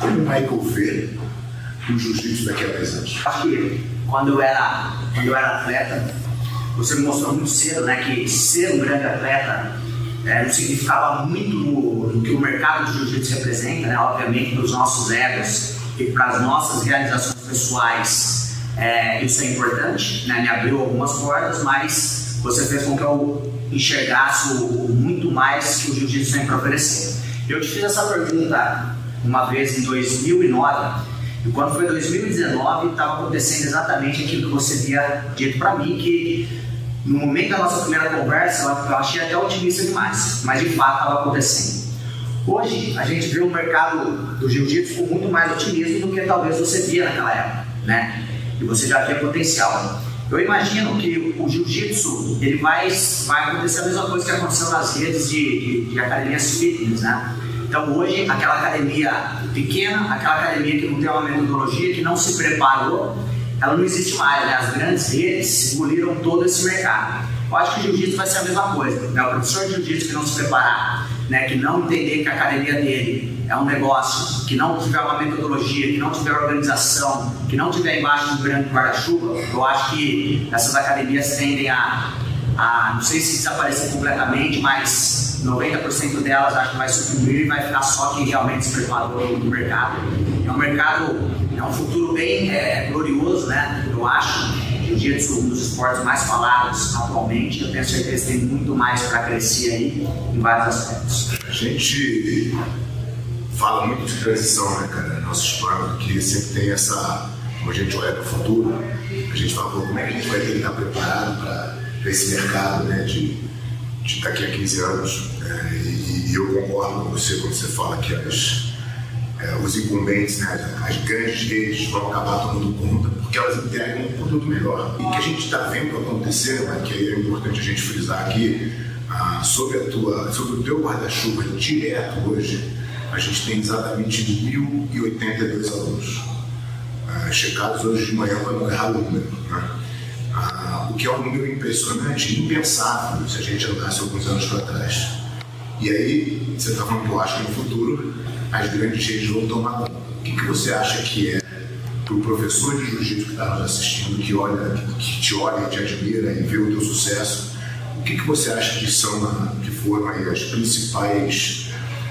como o Michael vê o jiu-jitsu daqui a 10 anos? Acho que quando eu era atleta, você me mostrou muito cedo, né, que ser um grande atleta não significava muito no que o mercado de jiu-jitsu representa, né, obviamente para os nossos egos e para as nossas realizações pessoais. Isso é importante, né, me abriu algumas portas, mas você fez com que eu enxergasse muito mais que o jiu-jitsu tem para oferecer. Eu te fiz essa pergunta uma vez em 2009, e quando foi 2019 estava acontecendo exatamente aquilo que você havia dito para mim, que no momento da nossa primeira conversa eu achei até otimista demais, mas de fato estava acontecendo. Hoje a gente vê o mercado do jiu-jitsu com muito mais otimismo do que talvez você via naquela época, né? E você já tinha potencial. Eu imagino que o jiu-jitsu ele vai acontecer a mesma coisa que aconteceu nas redes de academias fitness, né? Então hoje aquela academia pequena, aquela academia que não tem uma metodologia, que não se preparou, ela não existe mais, né? As grandes redes engoliram todo esse mercado. Eu acho que o jiu-jitsu vai ser a mesma coisa, né? O professor de jiu-jitsu que não se preparar, né? Que não entender que a academia dele é um negócio, que não tiver uma metodologia, que não tiver organização, que não tiver embaixo do grande guarda-chuva, eu acho que essas academias tendem a não sei se desaparecer completamente, mas 90% delas acho que vai sucumbir e vai ficar só quem realmente se preparou no mercado. É um mercado, é um futuro bem glorioso, né? Eu acho. Jiu-jitsu, um dos esportes mais falados atualmente, eu tenho certeza que tem muito mais para crescer aí em vários aspectos. A gente fala muito de transição, né, cara? Nosso esporte que sempre tem essa, como a gente olha para o futuro, a gente fala, como é que a gente vai ter que estar preparado para esse mercado, né, de daqui a 15 anos. E eu concordo com você quando você fala que os incumbentes, né, as grandes redes vão acabar tomando conta, porque elas entregam um produto melhor. E o que a gente está vendo acontecer, né, que é importante a gente frisar aqui, sobre o teu guarda-chuva direto hoje, a gente tem exatamente 1.082 alunos checados hoje de manhã para não errar o número, né? O que é um número impressionante, impensável se a gente andasse alguns anos para trás. E aí, você está falando que eu acho que no futuro as grandes redes vão tomar conta. O que você acha que é para o professor de jiu-jitsu que está nos assistindo, que te olha, te admira e vê o teu sucesso, o que você acha que foram aí as principais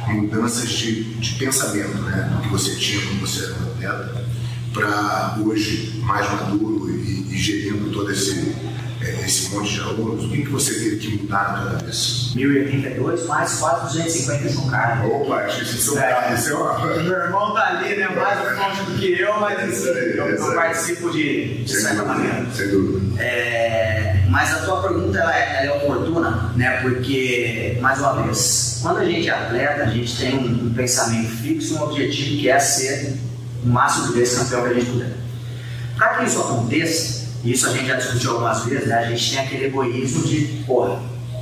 mudanças de pensamento, né, que você tinha quando você era atleta, para hoje mais maduro e gerindo todo esse monte de alunos? O que você teve que mudar na tua cabeça? 1082 mais 450 de um cara. Opa, esqueci de seu carro. Meu irmão tá ali, né? Mais longe do que eu, mas assim, eu participo de certa maneira. Sem dúvida. Mas a tua pergunta ela é oportuna, né? Porque, mais uma vez, quando a gente é atleta, a gente tem um pensamento fixo, um objetivo que é ser o máximo de vezes campeão que a gente puder. Para que isso aconteça, e isso a gente já discutiu algumas vezes, né? A gente tem aquele egoísmo de, porra,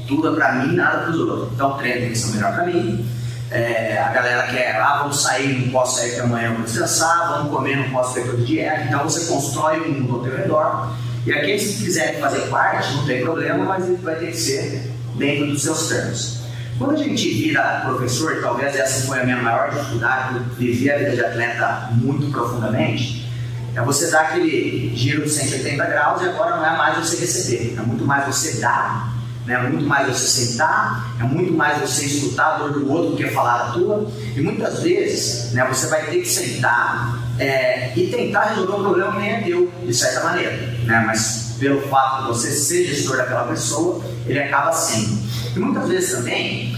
tudo é pra mim, nada pros outros. Então o treino tem que ser o melhor pra mim. A galera quer, vamos sair, não posso sair porque amanhã eu vou descansar, vamos comer, não posso ter todo dieta. Então você constrói um mundo ao teu redor. E aqueles que quiserem fazer parte, não tem problema, mas ele vai ter que ser dentro dos seus termos. Quando a gente vira professor, talvez essa foi a minha maior dificuldade, eu vivi a vida de atleta muito profundamente, é você dar aquele giro de 180 graus e agora não é mais você receber, é muito mais você dar, né? É muito mais você sentar, é muito mais você escutar a dor do outro do que falar a tua, e muitas vezes, né, você vai ter que sentar e tentar resolver um problema que nem é teu, de certa maneira, né? Mas pelo fato de você ser gestor daquela pessoa, ele acaba sendo. E muitas vezes também,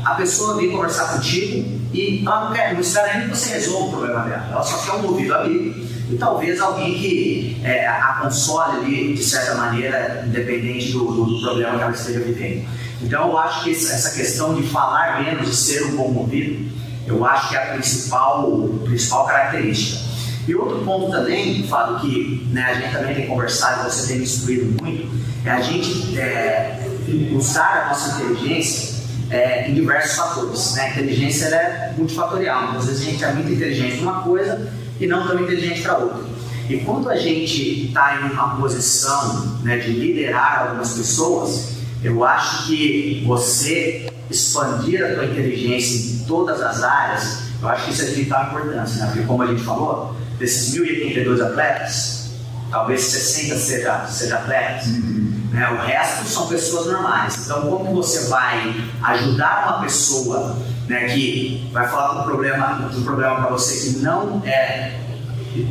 a pessoa vem conversar contigo e ela não espera nem que você resolva o problema dela, ela só quer um ouvido ali e talvez alguém que a console ali de certa maneira, independente do problema que ela esteja vivendo. Então eu acho que essa questão de falar menos, de ser um bom ouvido, eu acho que é a principal característica. E outro ponto também, Fábio, que, né, a gente também tem conversado, você tem me instruído muito, é a gente usar a nossa inteligência em diversos fatores, né? A inteligência é multifatorial, muitas vezes a gente é muito inteligente numa coisa e não tão inteligente para outra. E quando a gente está em uma posição, né, de liderar algumas pessoas, eu acho que você expandir a tua inteligência em todas as áreas Eu acho que isso é de vital importância, né? Porque como a gente falou, desses 1.082 atletas, talvez 60 seja atletas, né? O resto são pessoas normais. Então, como que você vai ajudar uma pessoa, né, que vai falar de um problema para você que não é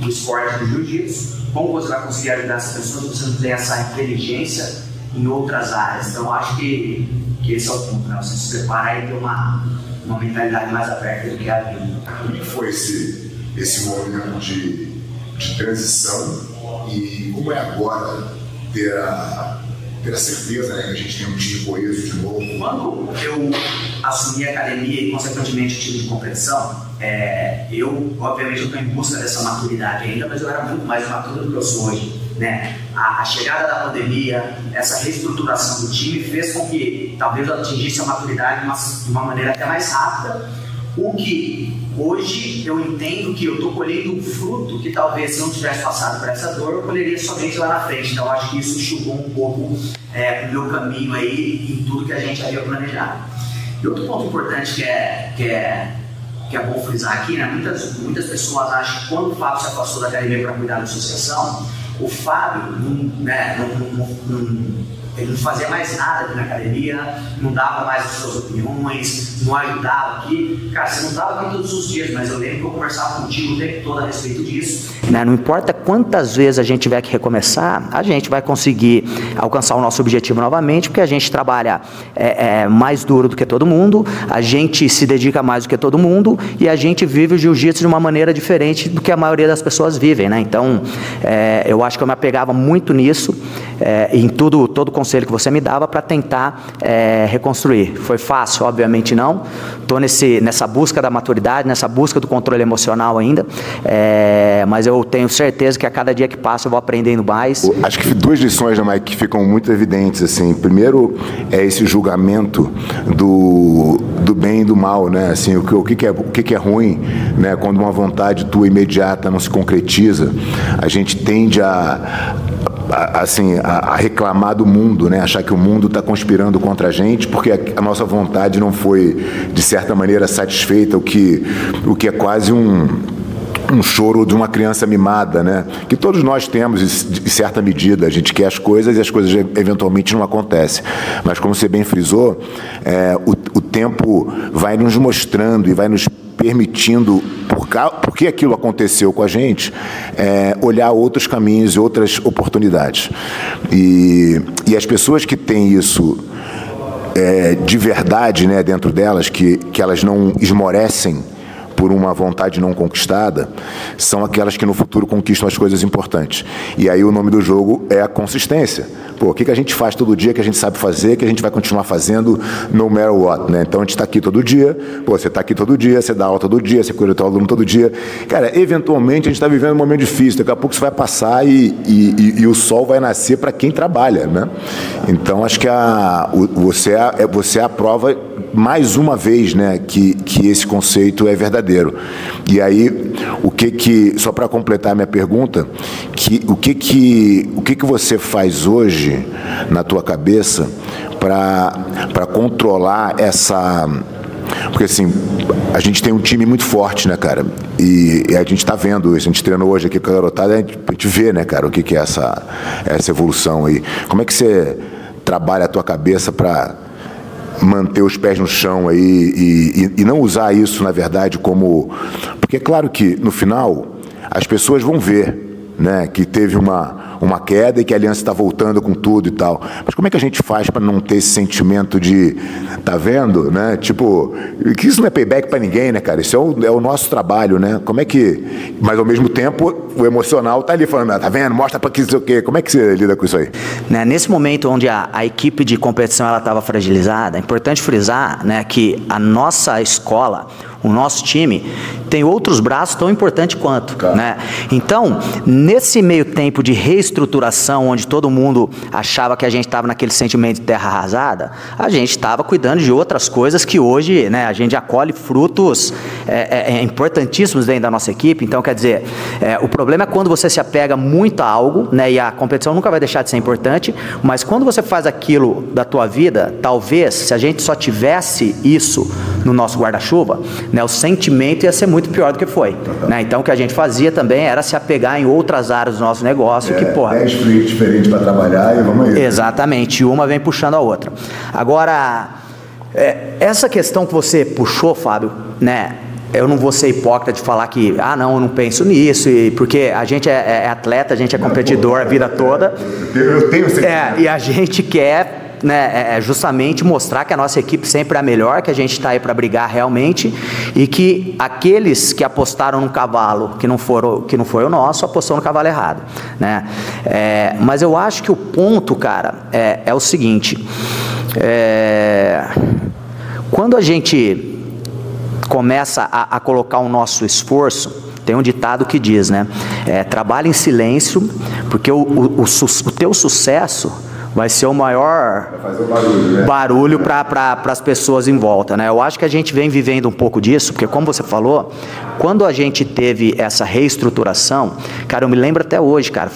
do esporte do jiu-jitsu? Como você vai conseguir ajudar essa pessoa se você não tem essa inteligência em outras áreas? Então, eu acho que esse é o ponto, né? Você se preparar e ter uma mentalidade mais aberta do que a vida. Como foi esse momento de transição e como é agora ter a certeza, né, que a gente tem um time coeso de novo? Quando eu assumi a academia e, consequentemente, o time de competição, eu, obviamente, estou em busca dessa maturidade ainda, mas eu era muito mais maturo do que eu sou hoje, né? A chegada da pandemia, essa reestruturação do time fez com que talvez eu atingisse a maturidade de uma maneira até mais rápida, o que hoje eu entendo que eu estou colhendo um fruto que talvez se eu não tivesse passado por essa dor, eu colheria somente lá na frente. Então eu acho que isso enxugou um pouco o meu caminho aí em tudo que a gente havia planejado. E outro ponto importante que é bom frisar aqui, né? Muitas pessoas acham que quando o Fábio se afastou da academia para cuidar da associação, o Fábio ele não fazia mais nada aqui na academia, não dava mais as suas opiniões, não ajudava aqui. Cara, você não estava aqui todos os dias, mas eu lembro que eu conversava contigo o tempo todo a respeito disso. Não importa quantas vezes a gente tiver que recomeçar, a gente vai conseguir alcançar o nosso objetivo novamente, porque a gente trabalha mais duro do que todo mundo, a gente se dedica mais do que todo mundo e a gente vive o jiu-jitsu de uma maneira diferente do que a maioria das pessoas vivem, né? Então, eu acho que eu me apegava muito nisso, em todo o conselho que você me dava para tentar reconstruir. Foi fácil? Obviamente não. Estou nessa busca da maturidade, nessa busca do controle emocional ainda, mas eu tenho certeza que a cada dia que passa eu vou aprendendo mais. Acho que duas lições, né, Mike, que ficam muito evidentes, assim. Primeiro é esse julgamento do bem e do mal, né? Assim, o que é ruim, né? Quando uma vontade tua imediata não se concretiza, a gente tende a reclamar do mundo, né? Achar que o mundo está conspirando contra a gente porque a nossa vontade não foi, de certa maneira, satisfeita, o que é quase um choro de uma criança mimada, né? Que todos nós temos, em certa medida. A gente quer as coisas e as coisas eventualmente não acontecem. Mas, como você bem frisou, o tempo vai nos mostrando e vai nos permitindo, porque aquilo aconteceu com a gente, olhar outros caminhos e outras oportunidades. E as pessoas que têm isso de verdade, né, dentro delas, que elas não esmorecem por uma vontade não conquistada, são aquelas que no futuro conquistam as coisas importantes. E aí o nome do jogo é a consistência. Pô, o que a gente faz todo dia, que a gente sabe fazer, que a gente vai continuar fazendo no matter what, né? Então a gente está aqui todo dia, pô, você está aqui todo dia, você dá aula todo dia, você cuida do teu aluno todo dia. Cara, eventualmente a gente está vivendo um momento difícil, daqui a pouco isso vai passar e o sol vai nascer para quem trabalha, né? Então acho que você é a prova mais uma vez, né, que esse conceito é verdadeiro. E aí, só para completar a minha pergunta, o que você faz hoje na tua cabeça para controlar essa... Porque assim, a gente tem um time muito forte, né, cara? E a gente tá vendo isso, a gente treinou hoje aqui com a garotada, a gente vê, né, cara, o que é essa evolução aí. Como é que você trabalha a tua cabeça para manter os pés no chão aí e não usar isso, na verdade, como... Porque é claro que, no final, as pessoas vão ver, né, que teve uma queda e que a Aliança está voltando com tudo e tal. Mas como é que a gente faz para não ter esse sentimento de... Tá vendo, né? Tipo, que isso não é payback para ninguém, né, cara? Isso é o nosso trabalho, né? Como é que... Mas, ao mesmo tempo, o emocional tá ali falando, tá vendo? Mostra para que não sei o quê. Como é que você lida com isso aí? Nesse momento onde a equipe de competição estava fragilizada, é importante frisar, né, que a nossa escola, o nosso time, tem outros braços tão importantes quanto, claro, né? Então, nesse meio tempo de reestruturação, onde todo mundo achava que a gente estava naquele sentimento de terra arrasada, a gente estava cuidando de outras coisas que hoje, né, a gente já colhe frutos importantíssimos dentro da nossa equipe. Então, quer dizer, o problema é quando você se apega muito a algo, né, e a competição nunca vai deixar de ser importante, mas quando você faz aquilo da tua vida, talvez, se a gente só tivesse isso no nosso guarda-chuva, né, o sentimento ia ser muito pior do que foi. Né? Então, o que a gente fazia também era se apegar em outras áreas do nosso negócio. Que, porra, 10 frentes diferentes para trabalhar e vamos aí. Exatamente, e uma vem puxando a outra. Agora, essa questão que você puxou, Fábio, né? Eu não vou ser hipócrita de falar que, não, eu não penso nisso, porque a gente é atleta, a gente é competidor a vida toda. Eu tenho certeza. E a gente quer, né, justamente mostrar que a nossa equipe sempre é a melhor, que a gente está aí para brigar realmente, e que aqueles que apostaram no cavalo que não foi o nosso, apostou no cavalo errado, né? Mas eu acho que o ponto, cara, é o seguinte, quando a gente começa a colocar o nosso esforço, tem um ditado que diz, né? Trabalha em silêncio, porque o teu sucesso vai ser o maior barulho para as pessoas em volta, né? Eu acho que a gente vem vivendo um pouco disso, porque como você falou, quando a gente teve essa reestruturação, cara, eu me lembro até hoje, cara,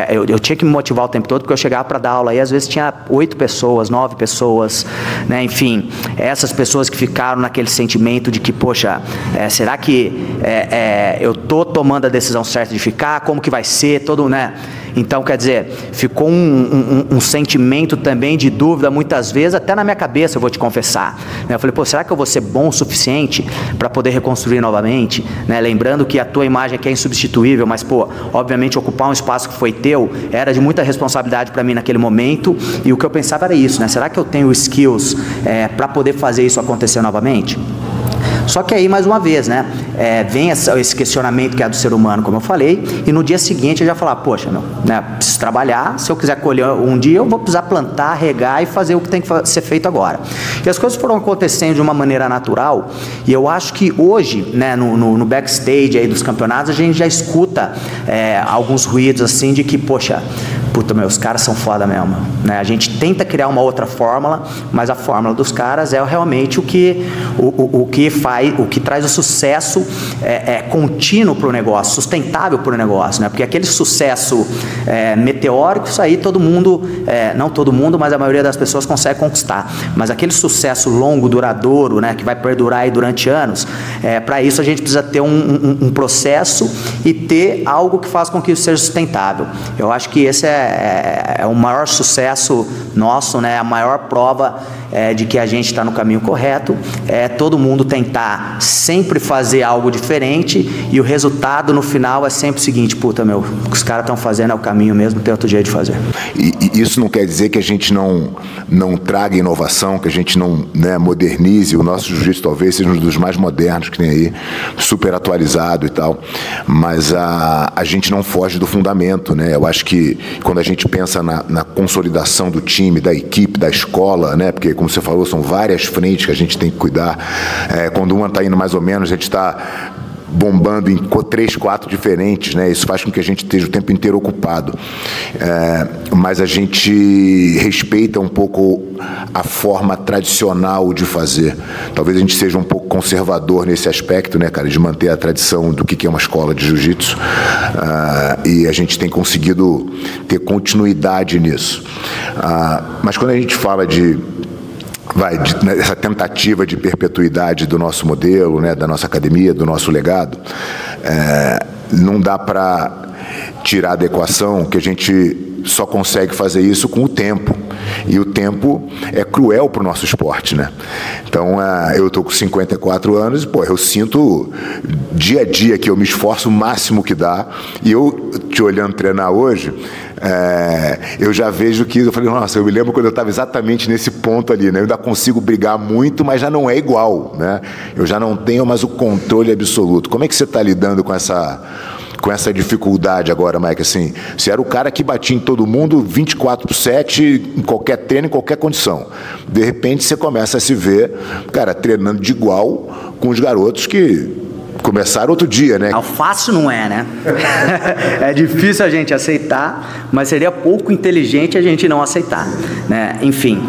eu tinha que me motivar o tempo todo, porque eu chegava para dar aula e às vezes tinha 8 pessoas, 9 pessoas, né? Enfim, essas pessoas que ficaram naquele sentimento de que, poxa, será que eu tô tomando a decisão certa de ficar? Como que vai ser? Todo, né? Então, quer dizer, ficou um sentimento também de dúvida, muitas vezes, até na minha cabeça, eu vou te confessar. Eu falei, será que eu vou ser bom o suficiente para poder reconstruir novamente? Né? Lembrando que a tua imagem aqui é insubstituível, mas, obviamente, ocupar um espaço que foi teu era de muita responsabilidade para mim naquele momento, e o que eu pensava era isso, né? Será que eu tenho skills para poder fazer isso acontecer novamente? Só que aí, mais uma vez, né, vem esse questionamento que é do ser humano, como eu falei, e no dia seguinte eu já falar, poxa, né, preciso trabalhar, se eu quiser colher um dia, eu vou precisar plantar, regar e fazer o que tem que ser feito agora. E as coisas foram acontecendo de uma maneira natural, e eu acho que hoje, né, no backstage aí dos campeonatos, a gente já escuta alguns ruídos assim de que, poxa, os caras são foda mesmo, né? A gente tenta criar uma outra fórmula, mas a fórmula dos caras é realmente o que traz o sucesso contínuo para o negócio, sustentável para o negócio, né? Porque aquele sucesso meteórico, isso aí todo mundo, não todo mundo, mas a maioria das pessoas consegue conquistar, mas aquele sucesso longo, duradouro, né, que vai perdurar aí durante anos, para isso a gente precisa ter um processo e ter algo que faça com que isso seja sustentável. Eu acho que esse é o maior sucesso nosso, né? A maior prova de que a gente está no caminho correto, todo mundo tentar sempre fazer algo diferente, e o resultado no final é sempre o seguinte, o que os caras estão fazendo é o caminho mesmo, tem outro jeito de fazer. E isso não quer dizer que a gente não traga inovação, que a gente não, né, modernize. O nosso jiu-jitsu talvez seja um dos mais modernos que tem aí, super atualizado e tal, mas a gente não foge do fundamento, né? Eu acho que quando a gente pensa na consolidação do time, da equipe, da escola, né? Porque, como você falou, são várias frentes que a gente tem que cuidar. Quando uma está indo mais ou menos, a gente está bombando em 3, 4 diferentes, né? Isso faz com que a gente esteja o tempo inteiro ocupado. Mas a gente respeita um pouco a forma tradicional de fazer. Talvez a gente seja um pouco conservador nesse aspecto, né, cara, de manter a tradição do que é uma escola de jiu-jitsu. E a gente tem conseguido ter continuidade nisso. Mas quando a gente fala essa tentativa de perpetuidade do nosso modelo, né, da nossa academia, do nosso legado, não dá para tirar da equação que a gente só consegue fazer isso com o tempo. E o tempo é cruel para o nosso esporte, né? Então, eu estou com 54 anos e, eu sinto dia a dia que eu me esforço o máximo que dá. E eu, te olhando treinar hoje, eu já vejo que, eu falei, nossa, eu me lembro quando eu estava exatamente nesse ponto ali, né? Eu ainda consigo brigar muito, mas já não é igual, né? Eu já não tenho mais o controle absoluto. Como é que você está lidando com essa dificuldade agora, Mike? Assim, você era o cara que batia em todo mundo 24/7, em qualquer treino, em qualquer condição. De repente, você começa a se ver, cara, treinando de igual com os garotos que começaram outro dia, né? Fácil não é, né? É difícil a gente aceitar, mas seria pouco inteligente a gente não aceitar, né? Enfim,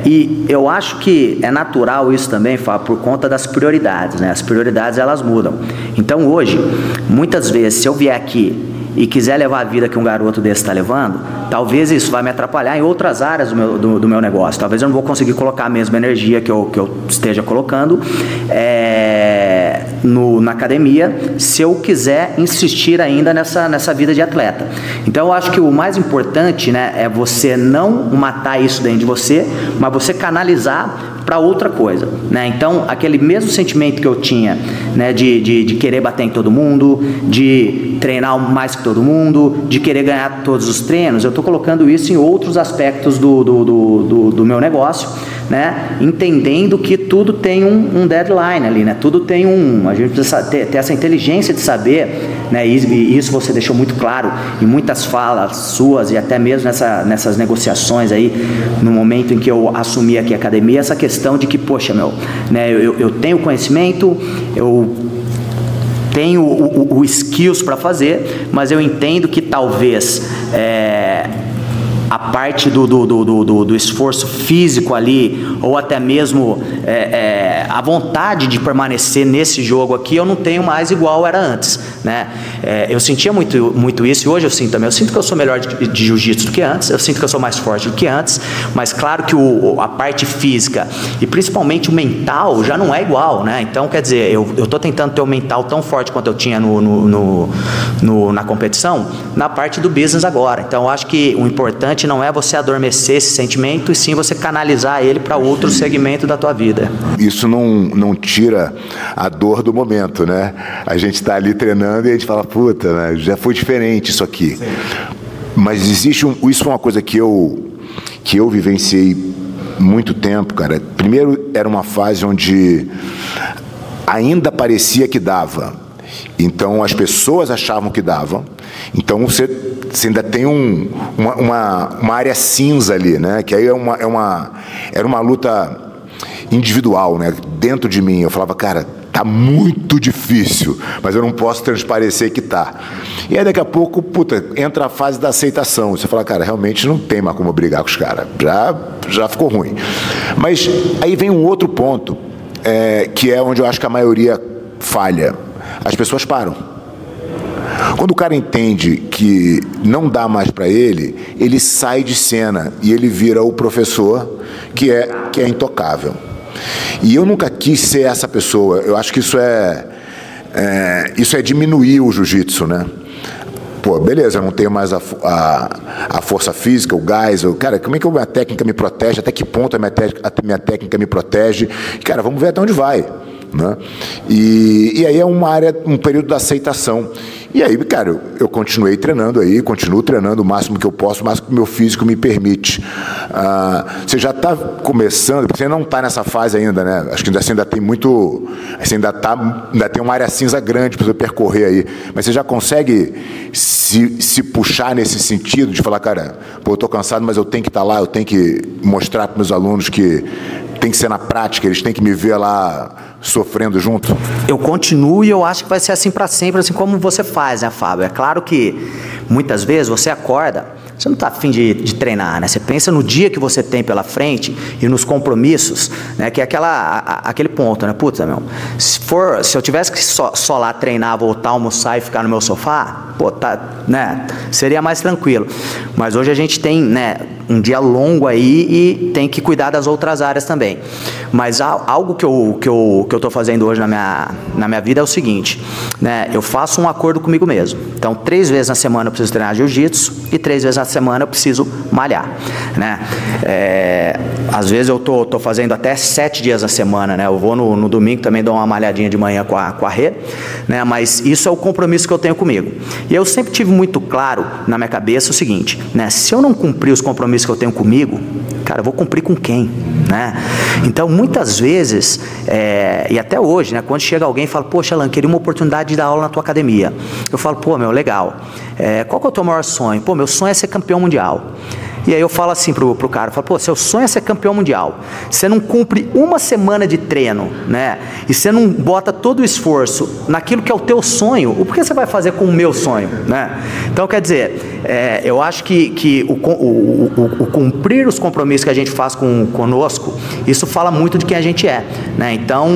e eu acho que é natural isso também, Fábio, por conta das prioridades, né? As prioridades, elas mudam. Então, hoje, muitas vezes, se eu vier aqui e quiser levar a vida que um garoto desse está levando, talvez isso vai me atrapalhar em outras áreas do meu negócio. Talvez eu não vou conseguir colocar a mesma energia que eu esteja colocando na academia, se eu quiser insistir ainda nessa vida de atleta. Então eu acho que o mais importante, né, é você não matar isso dentro de você, mas você canalizar para outra coisa, né? Então aquele mesmo sentimento que eu tinha, né, de querer bater em todo mundo, de treinar mais que todo mundo, de querer ganhar todos os treinos, eu estou colocando isso em outros aspectos do meu negócio, né? Entendendo que tudo tem um deadline ali, né? Tudo tem a gente precisa ter essa inteligência de saber, né? E isso você deixou muito claro em muitas falas suas e até mesmo nessas negociações aí, no momento em que eu assumi aqui a academia, essa questão de que, poxa, né? Eu tenho conhecimento, eu tenho o skills para fazer, mas eu entendo que talvez a parte do esforço físico ali, ou até mesmo a vontade de permanecer nesse jogo aqui, eu não tenho mais igual era antes, né? Eu sentia muito isso, e hoje eu sinto também. Eu sinto que eu sou melhor de jiu-jitsu do que antes, eu sinto que eu sou mais forte do que antes, mas claro que a parte física e principalmente o mental já não é igual, né? Então, quer dizer, eu estou tentando ter o mental tão forte quanto eu tinha na competição, na parte do business agora. Então, eu acho que o importante não é você adormecer esse sentimento, e sim você canalizar ele para outro segmento da tua vida. Isso não tira a dor do momento, né? A gente está ali treinando e a gente fala, puta, né? Já foi diferente isso aqui. Sim. Mas isso foi uma coisa que eu vivenciei muito tempo, cara. Primeiro, era uma fase onde ainda parecia que dava. Então, as pessoas achavam que dava. Então, você ainda tem uma área cinza ali, né? Que aí era uma luta individual, né? Dentro de mim, eu falava, cara, tá muito difícil, mas eu não posso transparecer que tá. E aí, daqui a pouco, entra a fase da aceitação. Você fala, cara, realmente não tem mais como brigar com os caras. Já ficou ruim. Mas aí vem um outro ponto, que é onde eu acho que a maioria falha. As pessoas param. Quando o cara entende que não dá mais para ele sai de cena e ele vira o professor que é intocável. E eu nunca quis ser essa pessoa. Eu acho que isso é diminuir o jiu-jitsu, né? Pô, beleza, eu não tenho mais a força física, o gás. Cara, como é que a minha técnica me protege? Até que ponto a minha técnica me protege? Cara, vamos ver até onde vai, né? E aí é um período da aceitação. E aí, cara, eu continuei treinando aí, continuo treinando o máximo que eu posso, o máximo que o meu físico me permite. Você já está começando, você não está nessa fase ainda, né? Acho que ainda tem muito, ainda tem uma área cinza grande para você percorrer aí. Mas você já consegue se puxar nesse sentido de falar, cara, pô, eu estou cansado, mas eu tenho que estar lá, eu tenho que mostrar para meus alunos que tem que ser na prática, eles têm que me ver lá sofrendo junto? Eu continuo e eu acho que vai ser assim para sempre, assim como você faz, né, Fábio? É claro que muitas vezes você acorda, você não está afim de treinar, né? Você pensa no dia que você tem pela frente e nos compromissos, né? Que é aquele ponto, né? Puta, se eu tivesse que só lá treinar, voltar, almoçar e ficar no meu sofá, pô, né? Seria mais tranquilo. Mas hoje a gente tem, né, um dia longo aí e tem que cuidar das outras áreas também. Mas algo que eu estou fazendo hoje na minha vida é o seguinte, né? Eu faço um acordo comigo mesmo. Então, 3 vezes na semana eu preciso treinar jiu-jitsu e 3 vezes na semana eu preciso malhar, né? Às vezes eu tô fazendo até 7 dias na semana, né? Eu vou no domingo também, dou uma malhadinha de manhã com a Rê, né? Mas isso é o compromisso que eu tenho comigo. E eu sempre tive muito claro na minha cabeça o seguinte, né? Se eu não cumprir os compromissos que eu tenho comigo, cara, eu vou cumprir com quem, né? Então, muitas vezes, e até hoje, né? Quando chega alguém e fala, poxa, Alan, queria uma oportunidade de dar aula na tua academia. Eu falo, pô, legal. Qual que é o teu maior sonho? Pô, meu sonho é ser campeão mundial. E aí eu falo assim pro cara, eu falo, pô, seu sonho é ser campeão mundial, você não cumpre uma semana de treino, né? E você não bota todo o esforço naquilo que é o teu sonho, o que você vai fazer com o meu sonho, né? Então, quer dizer, eu acho que o cumprir os compromissos que a gente faz conosco, isso fala muito de quem a gente é, né? Então,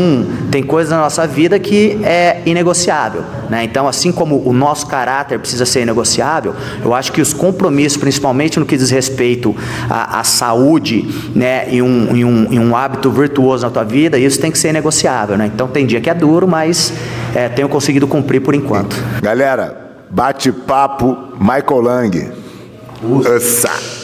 Tem coisas na nossa vida que é inegociável, né? Então, assim como o nosso caráter precisa ser inegociável, eu acho que os compromissos, principalmente no que diz respeito à saúde, né, e um hábito virtuoso na tua vida, isso tem que ser negociável, né? Então, tem dia que é duro, mas tenho conseguido cumprir por enquanto. Galera, bate-papo Michael Lang. Ussa.